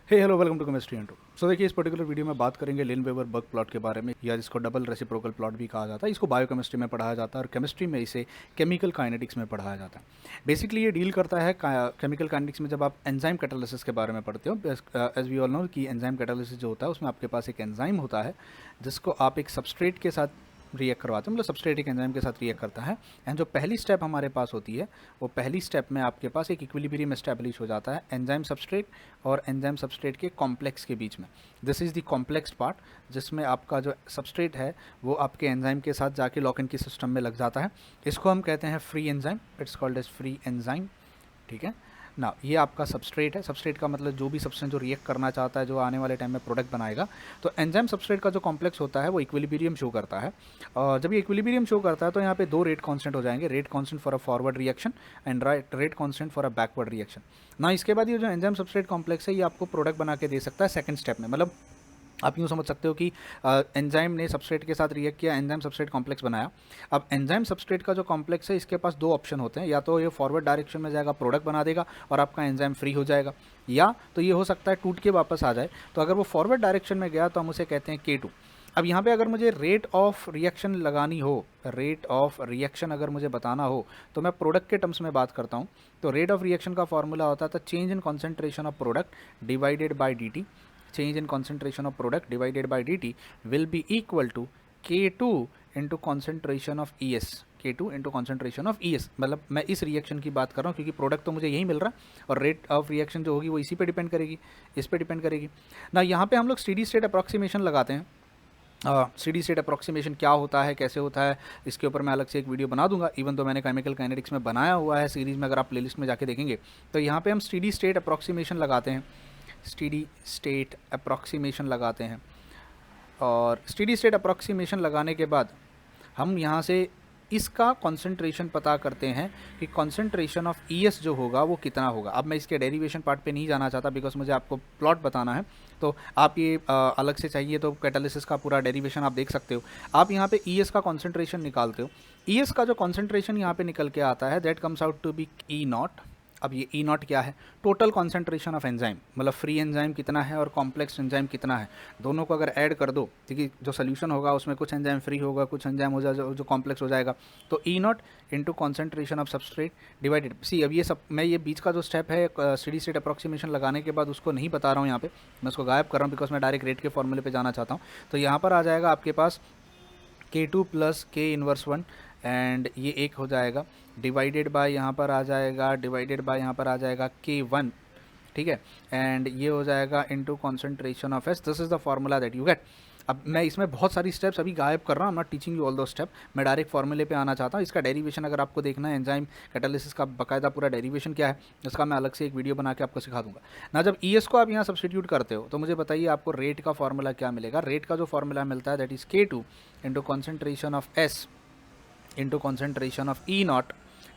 Hey hello welcome to chemistry and two. So देखिए, इस particular video में बात करेंगे लिन-वेवर बर्ग प्लॉट के बारे में, या जिसको डबल रेसिप्रोकल प्लॉट भी कहा जाता है। इसको बायोकेमिस्ट्री में पढ़ाया जाता है और केमिस्ट्री में इसे केमिकल काइनेटिक्स में पढ़ाया जाता है। बेसिकली ये डील करता है केमिकल काइनेटिक्स में जब आप एंजाइम कैटालिसिस के बारे में पढ़ते हो। एज वी ऑल नो कि एंजाइम कैटालिसिस जो होता है उसमें आपके पास एक एंजाइम होता है जिसको आप एक सबस्ट्रेट के साथ रिएक्ट करवाते हैं, मतलब सबस्ट्रेट एक एंजाइम के साथ रिएक्ट करता है। एंड जो पहली स्टेप हमारे पास होती है, वो पहली स्टेप में आपके पास एक इक्विलिब्रियम एस्टैब्लिश हो जाता है एंजाइम सबस्ट्रेट और एंजाइम सबस्ट्रेट के कॉम्प्लेक्स के बीच में। This is the complex part, जिसमें आपका जो सबस्ट्रेट है वो आपके एंजाइम के साथ जाके लॉक इन की सिस्टम में लग जाता है। इसको हम कहते हैं free enzyme, it's called as free enzyme. ठीक है ना, ये आपका सबस्ट्रेट है। सबस्ट्रेट का मतलब जो भी सब्सटेंस जो रिएक्ट करना चाहता है, जो आने वाले टाइम में प्रोडक्ट बनाएगा। तो एंजाइम सबस्ट्रेट का जो कॉम्प्लेक्स होता है वो इक्विलिब्रियम शो करता है। और जब ये इक्विलिब्रियम शो करता है तो यहाँ पे दो रेट कांस्टेंट हो जाएंगे, rate constant for a forward reaction and rate constant for a backward reaction ना। इसके बाद ये जो एंजाइम सबस्ट्रेट कॉम्प्लेक्स है ये आपको प्रोडक्ट बना के दे सकता है सेकंड स्टेप में। मतलब आप यूँ समझ सकते हो कि एंजाइम ने सबस्ट्रेट के साथ रिएक्ट किया, एंजाइम सबस्ट्रेट कॉम्प्लेक्स बनाया। अब एंजाइम सबस्ट्रेट का जो कॉम्प्लेक्स है इसके पास दो ऑप्शन होते हैं, या तो ये फॉरवर्ड डायरेक्शन में जाएगा, प्रोडक्ट बना देगा और आपका एंजाइम फ्री हो जाएगा, या तो ये हो सकता है टूट के वापस आ जाए। तो अगर वो फॉरवर्ड डायरेक्शन में गया तो हम उसे कहते हैं K2। अब यहाँ पे अगर मुझे रेट ऑफ रिएक्शन लगानी हो, रेट ऑफ रिएक्शन अगर मुझे बताना हो, तो मैं प्रोडक्ट के टर्म्स में बात करता हूँ। तो रेट ऑफ रिएक्शन का फॉर्मूला होता था change in concentration of product divided by dt। change in concentration of product divided by dt will be equal to K2 into concentration of ES। K2 into concentration of ES, मतलब मैं इस reaction की बात कर रहा हूँ क्योंकि product तो मुझे यही मिल रहा है और रेट ऑफ रिएक्शन जो होगी वो इसी पे डिपेंड करेगी, इस पे डिपेंड करेगी ना। यहाँ पे हम लोग स्टेडी स्टेट अप्रॉक्सीमेशन लगाते हैं। स्टेडी स्टेट अप्रॉक्सीमेशन क्या होता है, कैसे होता है, इसके ऊपर मैं अलग से एक वीडियो बना दूंगा। इवन तो मैंने केमिकल काइनेटिक्स में बनाया हुआ है सीरीज़ में, अगर आप प्लेलिस्ट में जाके देखेंगे तो यहाँ पे हम स्टेडी स्टेट अप्रॉक्सीमेशन लगाते हैं, स्टेडी स्टेट अप्रॉक्सीमेशन लगाते हैं। और स्टेडी स्टेट अप्रॉक्सीमेशन लगाने के बाद हम यहाँ से इसका कॉन्सेंट्रेशन पता करते हैं कि कॉन्सेंट्रेशन ऑफ ES जो होगा वो कितना होगा। अब मैं इसके डेरिवेशन पार्ट पे नहीं जाना चाहता बिकॉज मुझे आपको प्लॉट बताना है, तो आप ये अलग से चाहिए तो कैटालिसिस का पूरा डेरिवेशन आप देख सकते हो। आप यहाँ पे ES का कॉन्सेंट्रेशन निकालते हो। ES का जो कॉन्सेंट्रेशन यहाँ पे निकल के आता है that comes out to be E0। अब ये E0 क्या है? टोटल कॉन्सेंट्रेशन ऑफ एंजाइम, मतलब फ्री एंजाइम कितना है और कॉम्प्लेक्स एंजाइम कितना है, दोनों को अगर ऐड कर दो, क्योंकि जो सोल्यूशन होगा उसमें कुछ एंजाइम फ्री होगा, कुछ एंजाइम हो जाए जो कॉम्प्लेक्स हो जाएगा। तो E0 into concentration of substrate divided C. अब ये सब मैं ये बीच का जो स्टेप है स्टेडी स्टेट अप्रॉक्सीमेशन लगाने के बाद उसको नहीं बता रहा हूँ यहाँ पे, मैं उसको गायब कर रहा हूँ बिकॉज मैं डायरेक्ट रेट के फॉर्मूले पे जाना चाहता हूँ। तो यहाँ पर आ जाएगा आपके पास K2 प्लस K−1 एंड ये एक हो जाएगा डिवाइडेड बाय यहाँ पर आ जाएगा, डिवाइडेड बाय यहाँ पर आ जाएगा K1। ठीक है, एंड ये हो जाएगा into concentration of S। This is the formula that you gate. अब मैं इसमें बहुत सारी स्टेप्स अभी गायब कर रहा हूँ, I am not teaching you all दो स्टेप, मैं डायरेक्ट फॉर्मूले पे आना चाहता हूँ। इसका डेरिवेशन अगर आपको देखना है, एंजाइम कैटालिसिस का बाकायदा पूरा डेरिवेशन क्या है, इसका मैं अलग से एक वीडियो बना के आपको सिखा दूंगा ना। जब ES को आप यहाँ सब्सटीट्यूट करते हो तो मुझे बताइए आपको रेट का फॉर्मूला क्या मिलेगा। रेट का जो फॉर्मूला मिलता है that is K2 into concentration of S into concentration of E0।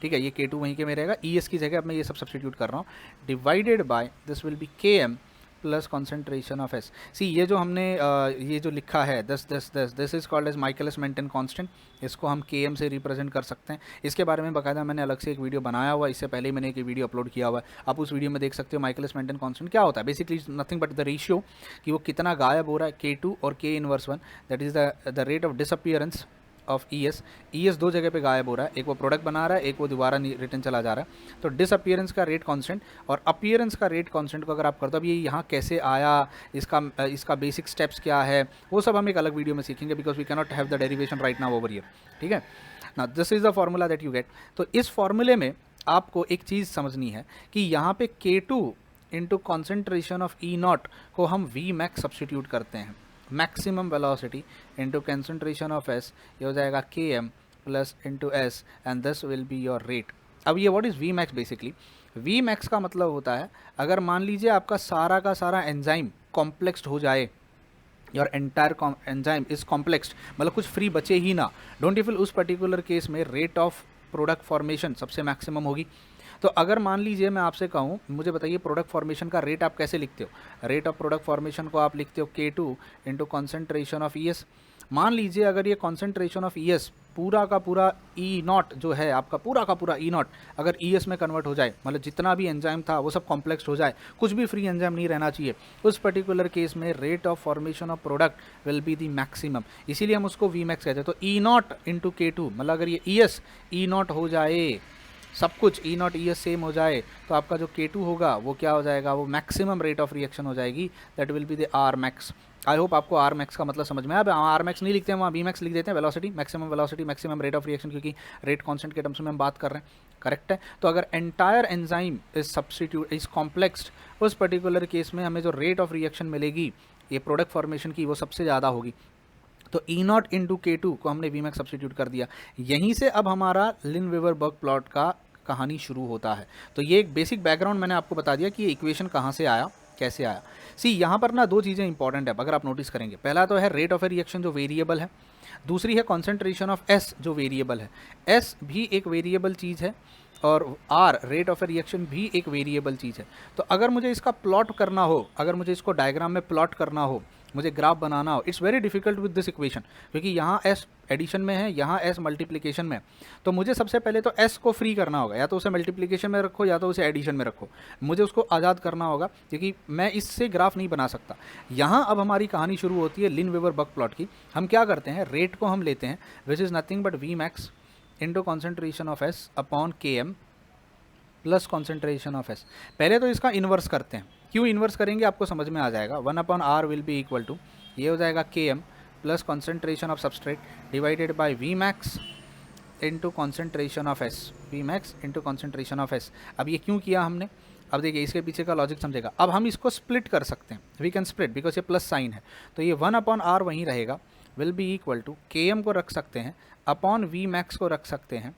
ठीक है, ये K2 वहीं के में रहेगा, ES की जगह अब मैं ये सब सब्सटीट्यूट कर रहा हूँ, divided by this will be Km plus concentration of S। See ये जो हमने ये जो लिखा है this is called as Michaelis Menten constant, इसको हम Km से रिप्रेजेंट कर सकते हैं। इसके बारे में बाकायदा मैंने अलग से एक वीडियो बनाया हुआ है, इससे पहले मैंने एक वीडियो अपलोड किया हुआ है, आप उस वीडियो में देख सकते हो। माइकलिस मेंटन कांस्टेंट क्या होता है? Basically nothing but the ratio कि वो कितना गायब हो रहा है, K2 और K−1, that is the rate of disappearance of ES दो जगह पे गायब हो रहा है, एक वो प्रोडक्ट बना रहा है, एक वो दोबारा रिटर्न चला जा रहा है। तो डिसअपियरेंस का रेट कांस्टेंट और अपीयरेंस का रेट कांस्टेंट को अगर आप करते हो, अब ये यहाँ कैसे आया, इसका बेसिक स्टेप्स क्या है, वो सब हम एक अलग वीडियो में सीखेंगे because we can not have the derivation right now over here. ठीक है ना, this is the formula that you get. तो इस फॉर्मूले में आपको एक चीज़ समझनी है कि यहाँ पे K2 into concentration of E0 को हम Vmax सब्सटीट्यूट करते हैं, maximum velocity into concentration of S, ये हो जाएगा Km plus into S and this will be your rate. अब ये what is Vmax? Basically Vmax का मतलब होता है अगर मान लीजिए आपका सारा का सारा एंजाइम कॉम्प्लेक्स्ड हो जाए, योर एंटायर एंजाइम इज कॉम्प्लेक्स्ड, मतलब कुछ फ्री बचे ही ना, डोंट यू फील उस पर्टिकुलर केस में रेट ऑफ प्रोडक्ट फॉर्मेशन सबसे मैक्सिमम होगी। तो अगर मान लीजिए मैं आपसे कहूँ, मुझे बताइए प्रोडक्ट फॉर्मेशन का रेट आप कैसे लिखते हो? रेट ऑफ प्रोडक्ट फॉर्मेशन को आप लिखते हो K2 into concentration of ES। मान लीजिए अगर ये कॉन्सेंट्रेशन ऑफ ES पूरा का पूरा ई नॉट जो है आपका, पूरा का पूरा ई नॉट अगर ई एस में कन्वर्ट हो जाए, मतलब जितना भी एंजाइम था वो सब कॉम्प्लेक्स हो जाए, कुछ भी फ्री एंजाइम नहीं रहना चाहिए, उस पर्टिकुलर केस में rate of formation of product will be the maximum, इसीलिए हम उसको वी मैक्स कहते हैं। तो ई नॉट इंटू के टू, मतलब अगर ये ई एस ई नॉट हो जाए, सब कुछ ई नॉट ई एस सेम हो जाए, तो आपका जो K2 होगा वो क्या हो जाएगा, वो मैक्सिमम रेट ऑफ रिएक्शन हो जाएगी, that will be the R max. I hope आपको आर मैक्स का मतलब समझ में आया। अब आर मैक्स नहीं लिखते हैं, वहाँ बी मैक्स लिख देते हैं, velocity maximum rate of reaction, क्योंकि रेट कांस्टेंट के टर्म्स में हम बात कर रहे हैं, करेक्ट है। तो अगर entire enzyme is substitute is complexed, उस पर्टिकुलर केस में हमें जो रेट ऑफ रिएक्शन मिलेगी ये प्रोडक्ट फॉर्मेशन की, वो सबसे ज़्यादा होगी। तो ई नॉट इंटू K2 को हमने वी मैक्स सब्सटीट्यूट कर दिया। यहीं से अब हमारा लिन-वेवर बर्ग प्लॉट का कहानी शुरू होता है। तो ये एक बेसिक बैकग्राउंड मैंने आपको बता दिया कि ये इक्वेशन कहाँ से आया, कैसे आया। सी यहाँ पर ना दो चीज़ें इंपॉर्टेंट है, अगर आप नोटिस करेंगे। पहला तो है रेट ऑफ ए रिएक्शन जो वेरिएबल है, दूसरी है कॉन्सेंट्रेशन ऑफ एस जो वेरिएबल है। एस भी एक वेरिएबल चीज़ है और R rate of a reaction भी एक वेरिएबल चीज़ है। तो अगर मुझे इसका प्लॉट करना हो, अगर मुझे इसको डायग्राम में प्लॉट करना हो, मुझे ग्राफ बनाना हो, it's very difficult with this equation, क्योंकि यहाँ एस एडिशन में है, यहाँ एस मल्टीप्लिकेशन में है। तो मुझे सबसे पहले तो एस को फ्री करना होगा, या तो उसे मल्टीप्लिकेशन में रखो या तो उसे एडिशन में रखो, मुझे उसको आज़ाद करना होगा, क्योंकि मैं इससे ग्राफ नहीं बना सकता। यहाँ अब हमारी कहानी शुरू होती है लिन-वेवर बर्ग प्लॉट की। हम क्या करते हैं, रेट को हम लेते हैं which is nothing but V max into concentration of S upon KM plus concentration of S. पहले तो इसका इन्वर्स करते हैं, क्यों इन्वर्स करेंगे आपको समझ में आ जाएगा। 1/r will be equal to, ये हो जाएगा KM plus concentration of substrate divided by V max into concentration of S, V max into concentration of S. अब ये क्यों किया हमने, अब देखिए इसके पीछे का लॉजिक समझेगा। अब हम इसको स्प्लिट कर सकते हैं, वी कैन स्प्लिट बिकॉज ये प्लस साइन है, तो ये 1/r वहीं रहेगा, will be equal to KM को रख सकते हैं, अपॉन वी मैक्स को रख सकते हैं,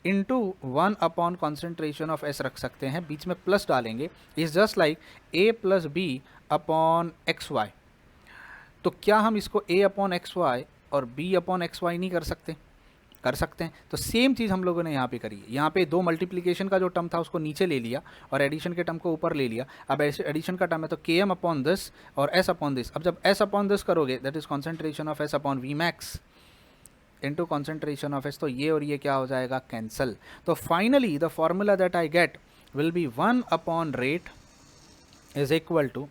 into 1 upon concentration of S रख सकते हैं, बीच में प्लस डालेंगे, is just like A plus B upon XY। तो क्या हम इसको A अपॉन XY और B अपॉन XY नहीं कर सकते, कर सकते हैं। तो सेम चीज़ हम लोगों ने यहाँ पे करी है। यहाँ पे दो मल्टीप्लिकेशन का जो टर्म था उसको नीचे ले लिया और एडिशन के टर्म को ऊपर ले लिया। अब एडिशन का टर्म है तो KM अपॉन दिस और S अपॉन दिस। अब जब S अपॉन दिस करोगे that is concentration of S upon V max into concentration of S, तो ये और ये क्या हो जाएगा, कैंसल। तो finally the formula that I get will be 1 upon rate is equal to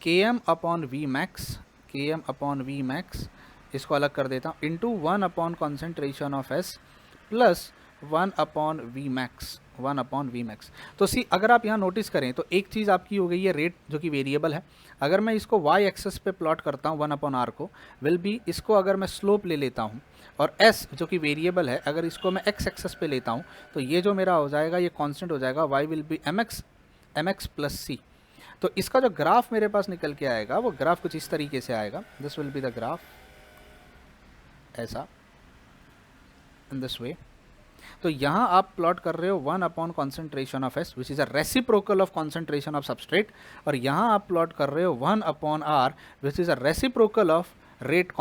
KM upon V max, KM upon V max, इसको अलग कर देता हूँ, into 1 upon concentration of S plus 1 upon V max, 1 upon V max. तो सी अगर आप यहाँ notice करें तो एक चीज़ आपकी हो गई है रेट जो कि वेरिएबल है। अगर मैं इसको y एक्सेस पे प्लॉट करता हूँ 1 अपॉन r को, विल बी, इसको अगर मैं स्लोप ले लेता हूँ और s जो कि वेरिएबल है अगर इसको मैं x एक्सेस पे लेता हूँ तो ये जो मेरा हो जाएगा ये कांस्टेंट हो जाएगा, y will be mx plus c। तो इसका जो ग्राफ मेरे पास निकल के आएगा वो ग्राफ कुछ इस तरीके से आएगा, this will be the graph, ऐसा, इन दिस वे। तो यहाँ आप प्लॉट कर रहे हो 1 upon concentration of S which is a reciprocal of concentration of substrate, और यहाँ आप प्लॉट कर रहे हो 1 upon r which is a reciprocal of rate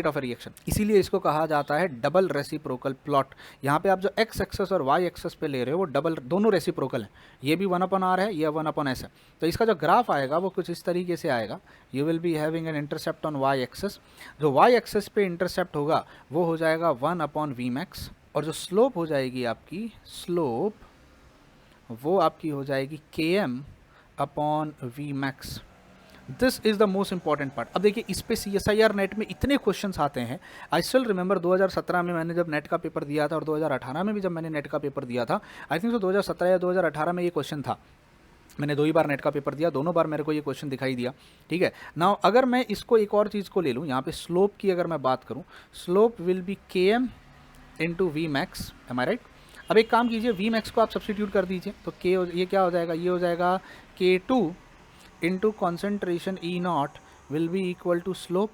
of reaction. इसीलिए इसको कहा जाता है डबल रेसिप्रोकल प्लॉट। यहाँ पे आप जो x एक्सेस और y एक्सेस पे ले रहे हो वो डबल, दोनों रेसिप्रोकल हैं, ये भी 1 अपॉन r है, ये 1 अपॉन s है। तो इसका जो ग्राफ आएगा वो कुछ इस तरीके से आएगा, you will be having an intercept on y axis, जो y एक्सेस पे इंटरसेप्ट होगा वो हो जाएगा 1 अपॉन v मैक्स, और जो स्लोप हो जाएगी आपकी, स्लोप वो आपकी हो जाएगी KM upon V max. This is the most important part. अब देखिए इस पे CSIR नेट में इतने क्वेश्चंस आते हैं। आई स्टिल रिमेंबर 2017 में मैंने जब नेट का पेपर दिया था और 2018 में भी जब मैंने नेट का पेपर दिया था, आई थिंक तो 2017 या 2018 में ये क्वेश्चन था। मैंने 2 ही बार नेट का पेपर दिया, दोनों बार मेरे को ये क्वेश्चन दिखाई दिया, ठीक है। नाउ अगर मैं इसको एक और चीज़ को ले लूँ, यहाँ पे स्लोप की अगर मैं बात करूँ, slope will be KM into V max, am I right. अब एक काम कीजिए, V मैक्स को आप सब्सटीट्यूट कर दीजिए, तो ये क्या हो जाएगा, ये हो जाएगा K2 into concentration E not will be equal to slope.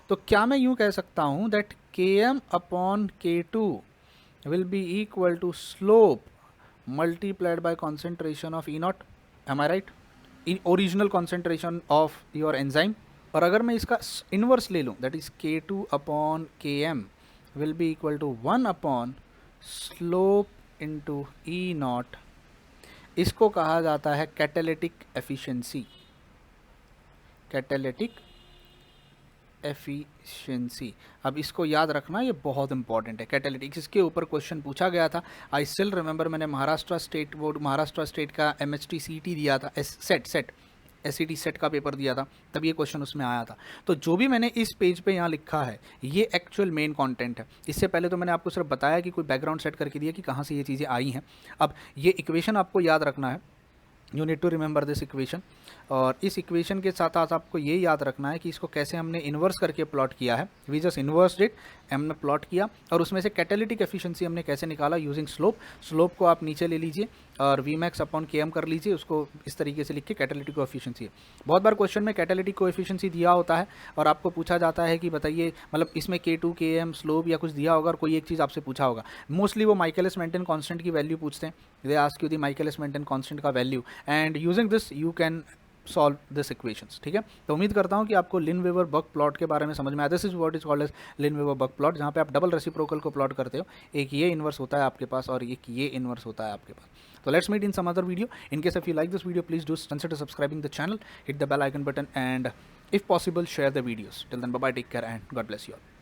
तो क्या मैं यूँ कह सकता हूँ that KM upon K2 will be equal to slope multiplied by concentration of E not, am I right, in original concentration of your enzyme. और अगर मैं इसका इन्वर्स ले लूँ that is K2 upon KM will be equal to 1 upon slope into E not. इसको कहा जाता है कैटालिटिक एफिशिएंसी, कैटालिटिक एफिशिएंसी। अब इसको याद रखना, ये बहुत इंपॉर्टेंट है। कैटालिटिक्स इसके ऊपर क्वेश्चन पूछा गया था। आई स्टिल रिमेंबर, मैंने महाराष्ट्र स्टेट का एमएचटी सीटी दिया था, सेट एसईटी सेट का पेपर दिया था, तब ये क्वेश्चन उसमें आया था। तो जो भी मैंने इस पेज पे यहाँ लिखा है ये एक्चुअल मेन कंटेंट है। इससे पहले तो मैंने आपको सिर्फ बताया कि कोई बैकग्राउंड सेट करके दिया कि कहाँ से ये चीज़ें आई हैं। अब ये इक्वेशन आपको याद रखना है, you need to remember this equation. और इस इक्वेशन के साथ साथ आपको ये याद रखना है कि इसको कैसे हमने इन्वर्स करके प्लॉट किया है। वी जस्ट इन्वर्स इट, हमने प्लॉट किया और उसमें से कैटालिटिक एफिशिएंसी हमने कैसे निकाला यूजिंग स्लोप को आप नीचे ले लीजिए और वी मैक्स अपॉन के एम कर लीजिए, उसको इस तरीके से लिख के कैटालिटिक कोएफिशिएंसी है। बहुत बार क्वेश्चन में कैटालिटिक कोएफिशिएंसी दिया होता है और आपको पूछा जाता है कि बताइए, मतलब इसमें K2 KM स्लोप या कुछ दिया होगा और कोई एक चीज़ आपसे पूछा होगा। मोस्टली वो माइकलिस मेंटन कांस्टेंट की वैल्यू पूछते हैं, they ask you the Michaelis Menten constant का value and using this you can solve this equations. ठीक है, तो उम्मीद करता हूँ कि आपको लिन-वेवर बक प्लॉट के बारे में समझ में आया। This is what is called as Lineweaver Burk plot, जहाँ पे आप डबल रेसिप्रोकल को प्लॉट करते हो। एक ये इन्वर्स होता है आपके पास और एक ये इन्वर्स होता है आपके पास। So let's meet in some other video. In case if you like this video, please do consider subscribing the channel, hit the bell icon button, and if possible share the videos. Till then, bye bye, take care, and God bless you all.